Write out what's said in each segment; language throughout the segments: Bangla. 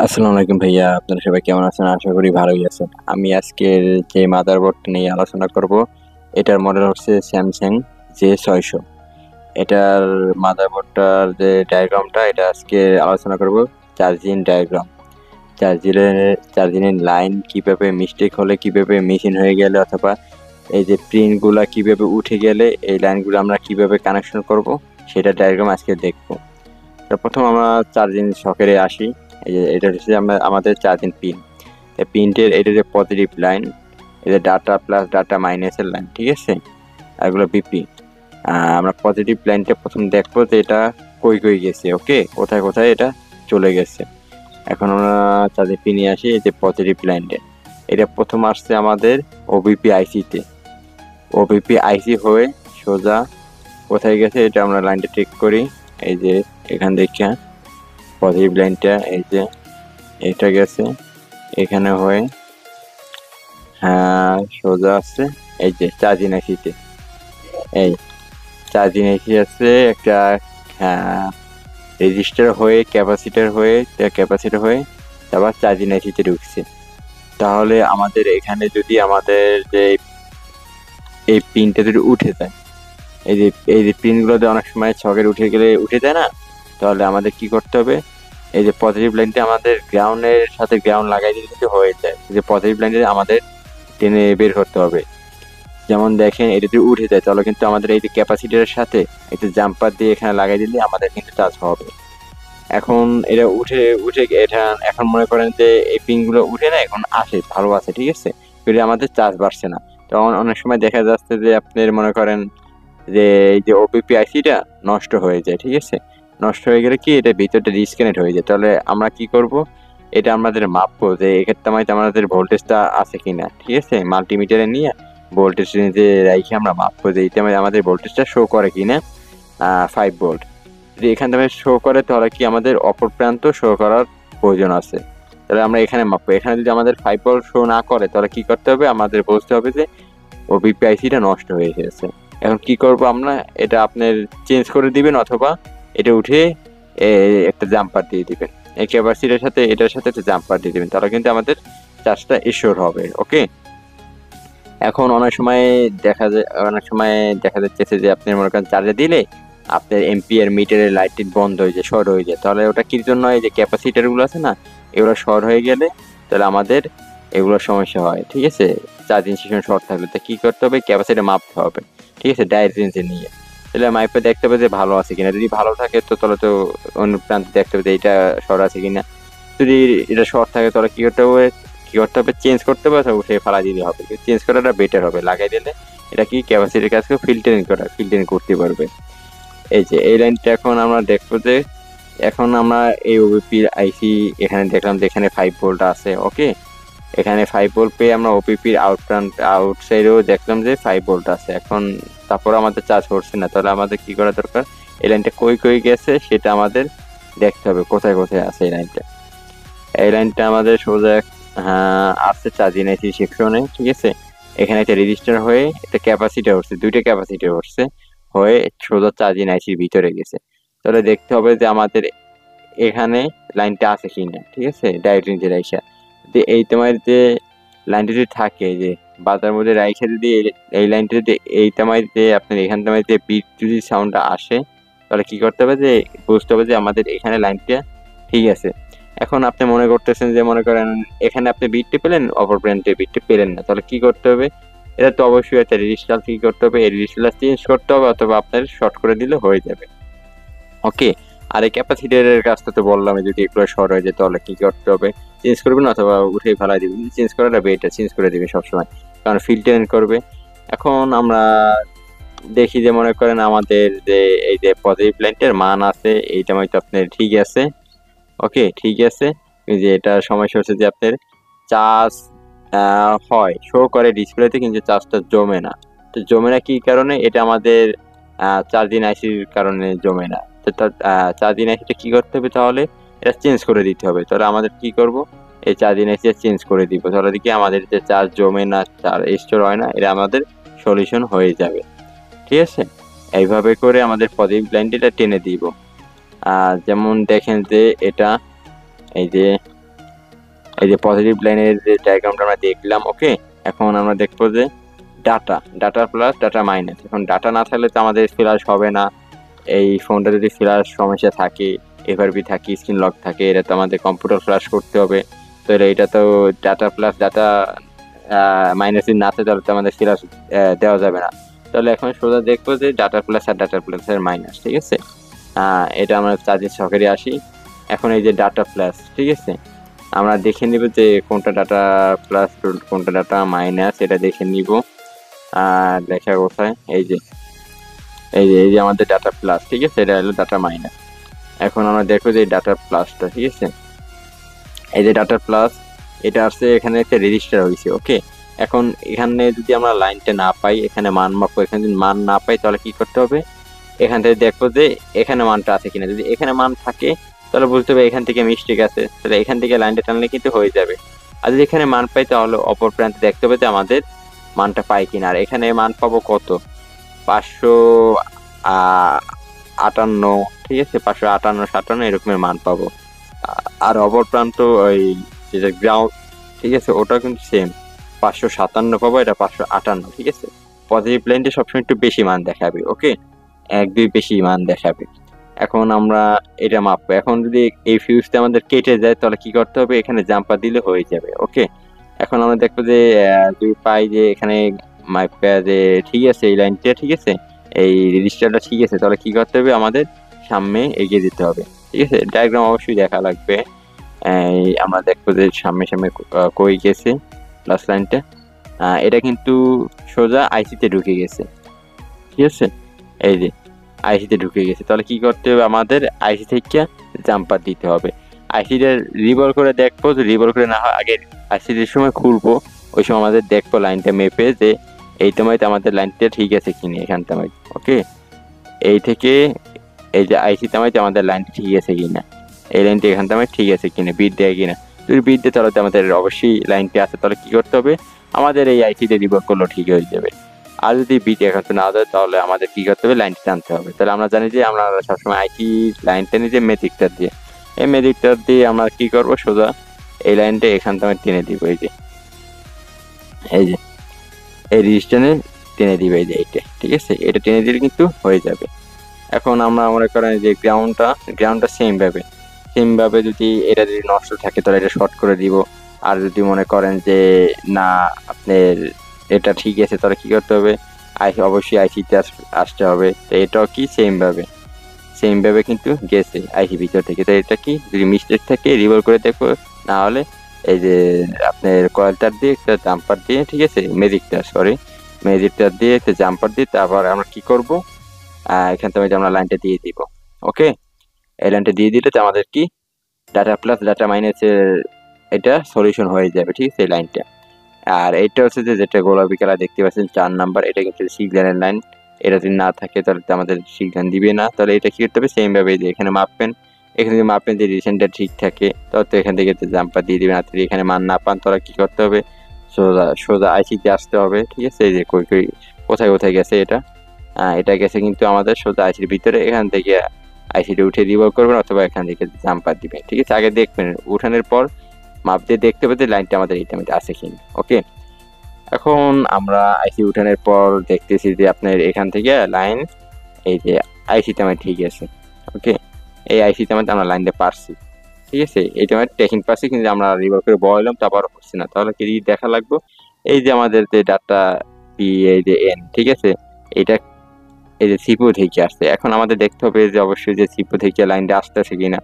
আসসালামু আলাইকুম ভাইয়া, আপনারা সবাই কেমন আছেন? আশা করি ভালোই আছেন। আমি আজকের যে মাদারবোর্ডটা নিয়ে আলোচনা করব, এটার মডেল হচ্ছে স্যামসাং J600। এটার মাদারবোর্ডটার যে ডায়াগ্রামটা, এটা আজকে আলোচনা করব। চার্জিং ডায়াগ্রাম, চার্জিংয়ের চার্জিংয়ের লাইন কিভাবে মিস্টেক হলে, কিভাবে মেশিন হয়ে গেলে, অথবা এই যে পিনগুলা কিভাবে উঠে গেলে এই লাইনগুলো আমরা কিভাবে কানেকশন করব, সেটা ডায়াগ্রাম আজকে দেখবো। তো প্রথম আমরা চার্জিং সকেটে আসি। এই যে এটা হচ্ছে আমাদের চার্জিং পিন। এই পিনটের এটা যে পজিটিভ লাইন, এটা ডাটা প্লাস ডাটা মাইনাসের লাইন, ঠিক আছে? এগুলো বিপি। আমরা পজিটিভ লাইনটা প্রথম দেখবো যে এটা কই কই গেছে, ওকে, কোথায় কোথায় এটা চলে গেছে। এখন আমরা চার্জিং পিনে আসি। এই যে পজিটিভ লাইনটা, এটা প্রথম আসছে আমাদের ওবিপি আইসিতে। ওবিপি আইসি হয়ে সোজা কোথায় গেছে এটা আমরা লাইনটা চেক করি। এই যে এখান থেকে পজিটিভ লাইনটা, এই যে এটা গেছে এখানে হয়ে, হ্যাঁ সোজা আছে এই যে চার্জিং আইসিতে। এই চার্জিং আইসি আছে একটা, হ্যাঁ, রেজিস্টার হয়ে ক্যাপাসিটর হয়ে, ক্যাপাসিটর হয়ে তারপর চার্জিং আইসিতে ঢুকছে। তাহলে আমাদের এখানে যদি আমাদের যে এই পিনটা যদি উঠে যায়, এই যে পিনগুলোতে অনেক সময় ছকের উঠে গেলে উঠে যায় না, তাহলে আমাদের কি করতে হবে? এই যে পজিটিভ লাইনটা আমাদের গ্রাউন্ডের সাথে গ্রাউন্ড লাগাই দিলে কিন্তু হয়ে যায়। এই যে পজিটিভ লাইনটা আমাদের টেনে বের করতে হবে। যেমন দেখেন, এটা যদি উঠে যায় তাহলে কিন্তু আমাদের এই যে ক্যাপাসিটরের সাথে একটু জাম্পার দিয়ে এখানে লাগাই দিলে আমাদের কিন্তু চার্জ হবে। এখন এটা উঠে উঠে এটা এখন মনে করেন যে এই পিনগুলো উঠে না, এখন আসে ভালো আছে, ঠিক আছে, কিন্তু আমাদের চার্জ বাড়ছে না। তখন অনেক সময় দেখা যাচ্ছে যে আপনার মনে করেন যে এই যে ওবিপি আইসিটা নষ্ট হয়ে যায়, ঠিক আছে? নষ্ট হয়ে গেলে কি এটা ভিতরটা ডিসকানেক্ট হয়ে যায়। তাহলে আমরা কি করব? এটা আমাদের মাপবো যে এক্ষেত্রে আমাদের ভোল্টেজটা আছে কিনা, ঠিক আছে? মাল্টিমিটারে নিয়ে ভোল্টেজ যে রাইখে আমরা মাপবো যে এটা আমাদের ভোল্টেজটা শো করে কিনা। 5 ভোল্ট যদি এখান থেকে শো করে, তাহলে কি আমাদের অপর প্রান্ত শো করার প্রয়োজন আছে। তাহলে আমরা এখানে মাপবো। এখানে যদি আমাদের 5 ভোল্ট শো না করে, তাহলে কি করতে হবে? আমাদের বুঝতে হবে যে ওবিপি আইসিটা নষ্ট হয়ে গেছে। এখন কি করব আমরা? এটা আপনার চেঞ্জ করে দিবেন, অথবা এটা উঠে একটা জাম্পার দিয়ে দিবেন। এই ক্যাপাসিটির সাথে এটার সাথে একটা জাম্পার দিয়ে দিবেন, তাহলে কিন্তু আমাদের চার্জটা এশিওর হবে, ওকে। এখন অনেক সময় দেখা যাচ্ছে যে আপনি মনে করেন চার্জে দিলে আপনার এম্পিয়ার মিটারের লাইট বন্ধ হয়ে যায়, শর্ট হয়ে যায়। তাহলে ওটা কি জন্য? এই যে ক্যাপাসিটার গুলো আছে না, এগুলো শর্ট হয়ে গেলে তাহলে আমাদের এগুলোর সমস্যা হয়, ঠিক আছে? চার্জিং স্টেশন শর্ট থাকলে তো কি করতে হবে? ক্যাপাসিটি মাপতে হবে, ঠিক আছে, ডাইরেক্ট রেঞ্জে নিয়ে। তাহলে মাইপে দেখতে হবে যে ভালো আছে কিনা। যদি ভালো থাকে তো তাহলে তো অন্য প্রান্তে দেখতে হবে যে এটা শর্ট আছে কিনা। যদি এটা শর্ট থাকে তাহলে কি করতে হবে? চেঞ্জ করতে হবে, অথবা উঠে ফেলা দিতে হবে। চেঞ্জ করাটা বেটার হবে। লাগাই দিলে এটা কি ক্যাপাসিটির কাজকে ফিল্টারিং করতে পারবে। এই যে এই লাইনটা এখন আমরা দেখবো যে এখন আমরা এই ওবিপি আইসি এখানে দেখলাম যে এখানে 5 ভোল্ট আছে, ওকে। এখানে 5 ভোল্ট পেয়ে আমরা ওপিপির আউটসাইডেও দেখলাম যে 5 ভোল্ট আছে। এখন তারপর আমাদের চার্জ হচ্ছে না, তাহলে আমাদের কি করা দরকার? এই লাইনটা কই কই গেছে সেটা আমাদের দেখতে হবে, কোথায় কোথায় আছে এই লাইনটা। এই লাইনটা আমাদের সোজা আছে চার্জিং আইসি সেকশনে, ঠিক আছে। এখানে একটা রেজিস্টার হয়ে একটা ক্যাপাসিটর উঠছে, দুইটা ক্যাপাসিটর উঠছে হয়ে সোজা চার্জিং আইসির ভিতরে গেছে। তাহলে দেখতে হবে যে আমাদের এখানে লাইনটা আছে কিনা, ঠিক আছে, ডাইরেক্ট রেঞ্জে রাইখা। যদি এই তোমার যে লাইনটা যদি থাকে যে বাজার মধ্যে রাইখা, যদি এই লাইনটা যদি এই তোমার যে আপনার এখান তোমার যে বিট যদি সাউন্ডটা আসে, তাহলে কি করতে হবে? যে বুঝতে হবে যে আমাদের এখানে লাইনটা ঠিক আছে। এখন আপনি মনে করতেছেন যে মনে করেন এখানে আপনি বিটটি পেলেন, অপর প্রান্তে বিটটি পেলেন না, তাহলে কি করতে হবে? এটা তো অবশ্যই একটা রেজিস্টার কি করতে হবে? এই রেজিস্টার চেঞ্জ করতে হবে, অথবা আপনার শর্ট করে দিলে হয়ে যাবে, ওকে। আর এই ক্যাপাসিটরের কাজটা তো বললাম, যদি এগুলো শর্ট হয়ে যায় তাহলে কি করতে হবে? চেঞ্জ করবেন, অথবা উঠে ফেলাই দিবেন। চেঞ্জ করাটা বেটার, চেঞ্জ করে দিবে সবসময়, কারণ ফিল্টারিং করবে। এখন আমরা দেখি যে মনে করেন আমাদের যে এই যে পজিটিভ লাইনটার মান আছে, এইটা হয়তো আপনার ঠিক আছে, ওকে, ঠিক আছে। এই যে এটা সমস্যা হচ্ছে যে আপনার চার্জ হয়, শো করে ডিসপ্লেতে, কিন্তু চার্জটা জমে না। তো জমে না কি কারণে? এটা আমাদের চার্জিং আইসির কারণে জমে না। তো চার্জিং আইসিটা কি করতে হবে তাহলে? এটা চেঞ্জ করে দিতে হবে। তাহলে আমাদের কি করব? এই চার্জিং আইসিটা চেঞ্জ করে দিব। তাহলে দেখি আমাদের যে চার্জ জমে না, চার্জ স্টোর হয় না, এটা আমাদের সলিউশন হয়ে যাবে, ঠিক আছে। এইভাবে করে আমাদের পজিটিভ লাইনটা টেনে দিব। যেমন দেখেন যে এটা এই যে এই যে পজিটিভ লাইনের যে ডায়াগ্রামটা আমরা দেখলাম। ওকে, এখন আমরা দেখবো যে ডাটা প্লাস ডাটা মাইনাস। এখন ডাটা না থাকলে তো আমাদের ফ্ল্যাশ হবে না। এই ফোনটা যদি ফ্ল্যাশ সমস্যা থাকে, এফআরবি থাকে, স্ক্রিন লক থাকে, এটা তো আমাদের কম্পিউটার ফ্ল্যাশ করতে হবে। তো এটা তো ডাটা প্লাস ডাটা মাইনাস যদি না থাকে তাহলে তো আমাদের ফ্ল্যাশ দেওয়া যাবে না। তাহলে এখন সোজা দেখবো যে ডাটা প্লাস আর ডাটা প্লাস এর মাইনাস। ঠিক আছে, এটা আমরা চার্জের সকেটে আসি। এখন এই যে ডাটা প্লাস, ঠিক আছে, আমরা দেখে নিব যে কোনটা ডাটা প্লাস কোনটা ডাটা মাইনাস, এটা দেখে নিব। আর দেখা কোথায়, এই যে আমাদের ডাটা প্লাস, ঠিক আছে, এটা হলো ডাটা মাইনাস। এখন আমরা দেখবো যে ডাটা প্লাসটা, ঠিক আছে, এই যে ডাটা প্লাস, এটা আসছে এখানে একটা রেজিস্টার হয়েছে। ওকে, এখন এখানে যদি আমরা লাইনটা না পাই, এখানে মান মাপবো, এখানে যদি মান না পাই তাহলে কি করতে হবে, এখান থেকে দেখবো যে এখানে মানটা আছে কিনা। যদি এখানে মান থাকে তাহলে বুঝতে হবে এখান থেকে মিস্টেক আছে, তাহলে এখান থেকে লাইনটা টানলে কিন্তু হয়ে যাবে। আর যদি এখানে মান পাই তাহলে অপর প্রান্তে দেখতে হবে যে আমাদের মানটা পাই কিনা। আর এখানে মান পাবো কত, 558, ঠিক আছে, 558 57 এরকমের মান পাবো। আর অপর প্রান্ত ওই যেটা গ্রাউন্ড, ঠিক আছে, ওটা কিন্তু সেম 557 পাবো, এটা 558, ঠিক আছে। পজিটিভ লাইনটা সবসময় একটু বেশি মান দেখাবে। ওকে, 1 2 বেশি মান দেখাবে। এখন আমরা এটা মাপবো। এখন যদি এই ফিউজটা আমাদের কেটে যায় তাহলে কি করতে হবে, এখানে জাম্পার দিলে হয়ে যাবে। ওকে, এখন আমরা দেখবো যে যদি পাই যে এখানে মাপা যে ঠিক আছে, এই লাইনটা ঠিক আছে, এই রেজিস্টারটা ঠিক আছে, তাহলে কি করতে হবে, আমাদের সামনে এগিয়ে দিতে হবে। ঠিক আছে, ডায়াগ্রাম অবশ্যই দেখা লাগবে। আমরা দেখবো যে সামনে সামনে কই গেছে প্লাস লাইনটা, এটা কিন্তু সোজা আইসিতে ঢুকে গেছে। ঠিক আছে, এই যে আইসিতে ঢুকে গেছে, তাহলে কি করতে হবে, আমাদের আইসি থেকে জাম্পার দিতে হবে। আইসিটা রিভল করে দেখবো, যদি রিভল করে না হয় আগে আইসিটির সময় খুলবো, ওই সময় আমাদের দেখবো লাইনটা মেপে যে এই সময়তে আমাদের লাইনটা ঠিক আছে কিনা এখান থেকে। ওকে, এই থেকে এই যে আইসি তামাইতে আমাদের লাইনটা ঠিক আছে কিনা, এই লাইনটা এখান থেকে ঠিক আছে কিনা, বিট দেয় কিনা। যদি বিট দেয় তাহলে আমাদের অবশ্যই লাইনটি আছে, তাহলে কি করতে হবে, আমাদের এই আইসিতে রিভল করলেও ঠিক হয়ে যাবে। আর যদি বিট এখন না দেয় তাহলে আমাদের কি করতে হবে, লাইনটা টানতে হবে। তাহলে আমরা জানি যে আমরা সবসময় আইসি লাইনটা নিয়ে যে ম্যাজিকটার দিয়ে, এই ম্যাজিকটার দিয়ে আমরা কি করবো, সোজা এই লাইনটা এখান থেকে টেনে দিব। এই যে এই রেজিস্টারে টেনে দিবে, এই যে এইটা, ঠিক আছে, এটা টেনে দিলে কিন্তু হয়ে যাবে। এখন আমরা মনে করেন যে গ্রাউন্ডটা সেম ভাবে যদি এটা যদি নষ্ট থাকে তাহলে এটা শর্ট করে দিব। আর যদি মনে করেন যে না আপনার এটা ঠিক আছে তাহলে কি করতে হবে, অবশ্যই আইসিতে আসতে হবে। তো এটাও কি সেম ভাবে কিন্তু গেছে আইসি ভিতর থেকে। তো এটা কি যদি মিস্টেক থাকে রিভল করে দেখো, না হলে এই যে আপনার কয়েলটার দিয়ে একটা জাম্পার দিয়ে, ঠিক আছে, ম্যাজিকটা দিয়ে একটা জাম্পার দিয়ে তারপর আমরা কি করব, এখান থেকে আমরা লাইনটা দিয়ে দিব। ওকে, এই লাইনটা দিয়ে দিলে তো আমাদের কি ডাটা প্লাস ডাটা মাইনাসের এটা সলিউশন হয়ে যাবে। ঠিক আছে, এই লাইনটা। আর এইটা হচ্ছে যে যেটা গোলাপি কালার দেখতে পাচ্ছেন 4 নাম্বার, এটা কিন্তু সিগন্যালের লাইন। এটা যদি না থাকে তাহলে তো আমাদের সিগন্যাল দিবে না। তাহলে এটা কি করতে হবে, সেম ভাবে যে এখানে মাপবেন, এখানে যদি মাপবেন যে রিসেন্টটা ঠিক থাকে তাহলে তো এখান থেকে জাম্পার দিয়ে দিবেন। আর যদি এখানে মান না পান তাহলে কি করতে হবে, সোজা আইসিতে আসতে হবে। ঠিক আছে, এই যে কোথায় গেছে এটা গেছে কিন্তু আমাদের সোজা আইসির ভিতরে, এখান থেকে আইসিটি উঠে রিভলভ করবেন অথবা এখান থেকে জাম্পার দিবেন। ঠিক আছে, আগে দেখবেন, উঠানোর পর মাপ দিয়ে দেখতে হবে যে লাইনটা আমাদের এইটার মধ্যে আছে কিনা। ওকে, এখন আমরা আইসি উঠানোর পর দেখতেছি যে আপনার এখান থেকে লাইন এই যে আইসিতে আমার ঠিক আছে। ওকে, এই আইসিতে আমাদের আমরা লাইনটা পারছি। ঠিক আছে, এইটা আমার টেকিং পারছি, কিন্তু আমরা রিভলভ করে বলাইলাম তারপর হচ্ছে না। তাহলে কি দেখা লাগবো, এই যে আমাদের যে ডাটা পি, এই যে এন, ঠিক আছে, এটা এই যে সিপো থেকে আসছে। এখন আমাদের দেখতে হবে যে অবশ্যই যে সিপো থেকে লাইনটা আসতেছে কিনা।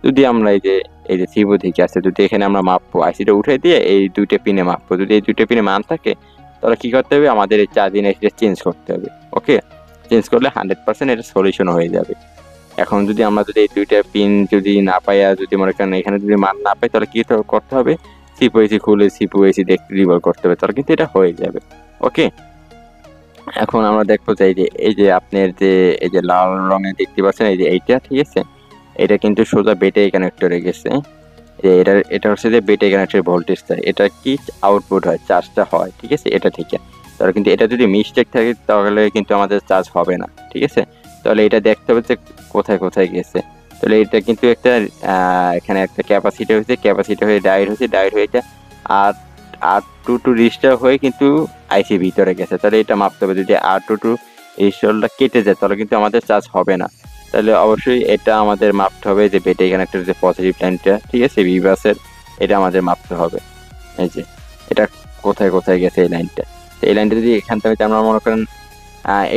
যদি আমরা এই যে সিপো থেকে আসছে, যদি এখানে আমরা মাপবো, আইসিটা উঠে দিয়ে এই 2টা পিনে মাপবো, যদি এই 2টা পিনে মান থাকে তাহলে কি করতে হবে, আমাদের এই চার্জিং আইসিটা চেঞ্জ করতে হবে। ওকে, চেঞ্জ করলে 100% এটা সলিউশন হয়ে যাবে। এখন যদি আমরা এই 2টা পিন যদি না পাই, আর যদি মনে করেন এখানে যদি মান না পাই তাহলে কি করতে হবে, সিপো এসি খুলে সিপো এসি দেখতে রিভলভ করতে হবে, তাহলে কিন্তু এটা হয়ে যাবে। ওকে, এখন আমরা দেখবো যে এই যে আপনার যে এই যে লাল রঙের দেখতে পাচ্ছেন, এই যে এইটা, ঠিক আছে, এটা কিন্তু সোজা ব্যাটারি কানেক্টরে গেছে। এটা হচ্ছে যে ব্যাটারি কানেক্টর ভোল্টেজটা, এটা কি আউটপুট হয়, চার্জটা হয়। ঠিক আছে, এটা থেকে তাহলে কিন্তু এটা যদি মিস্টেক থাকে তাহলে কিন্তু আমাদের চার্জ হবে না। ঠিক আছে, তাহলে এটা দেখতে হবে যে কোথায় গেছে। তাহলে এটা কিন্তু একটা এখানে একটা ক্যাপাসিটি হয়েছে, ক্যাপাসিটি হয়ে ডায়োড হয়েছে, ডায়োড হয়ে এটা আর R22 রেজিস্টার হয়ে কিন্তু আইসি ভিতরে গেছে। তাহলে এটা মাপতে হবে, যদি R22 রেজিস্টারটা কেটে যায় তাহলে কিন্তু আমাদের চার্জ হবে না। তাহলে অবশ্যই এটা আমাদের মাপতে হবে, যে ব্যাটারি কানেক্টর যে পজিটিভ লাইনটা, ঠিক আছে, বি বাসের, এটা আমাদের মাপতে হবে। এই যে এটা কোথায় কোথায় গেছে এই লাইনটা, এই লাইনটা যদি এখান থেকে আমরা মনে করেন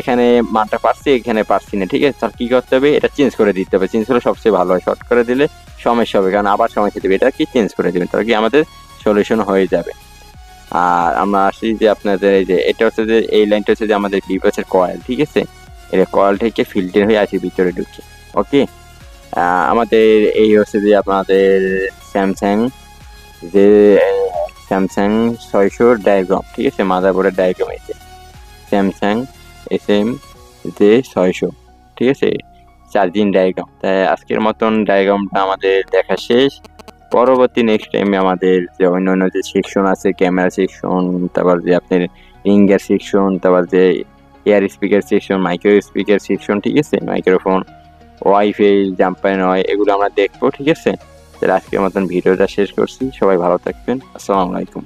এখানে মানটা পারছি, এখানে পারছি না, ঠিক আছে, তাহলে কি করতে হবে, এটা চেঞ্জ করে দিতে হবে। চেঞ্জ করলে সবচেয়ে ভালো হয়, শর্ট করে দিলে সমস্যা হবে, কারণ আবার সমস্যা দেবে, এটা কি চেঞ্জ করে দেবেন, তাহলে কি আমাদের সলিউশন হয়ে যাবে। আর আমরা আসি যে আপনাদের এই যে এটা হচ্ছে যে এই লাইনটা হচ্ছে যে আমাদের বিবাসের কয়েল, ঠিক আছে, এটা কয়েল থেকে ফিল্টার হয়ে আসে ভিতরে ঢুকে। ওকে, আমাদের এই হচ্ছে যে আপনাদের স্যামসাং যে স্যামসাং 600 ডায়াগ্রাম, ঠিক আছে, মাদারবোর্ডের ডায়াগ্রাম এই যে স্যামসাং SM যে 600, ঠিক আছে, চার্জিং ডায়াগ্রাম। তাই আজকের মতন ডায়াগ্রামটা আমাদের দেখা শেষ। পরবর্তী নেক্সট টাইমে আমাদের যে অন্যান্য যে সেকশন আছে, ক্যামেরা সেকশন, তারপর যে আপনার রিঙ্গার সেকশন, তারপর যে air speaker section, micro speaker section, ঠিক আছে, মাইক্রোফোন, ওয়াইফাই, জাম্পার নয়, এগুলো আমরা দেখবো, ঠিক আছে। তাহলে আজকের মতন ভিডিওটা শেষ করছি, সবাই ভালো থাকবেন, আসসালামু আলাইকুম।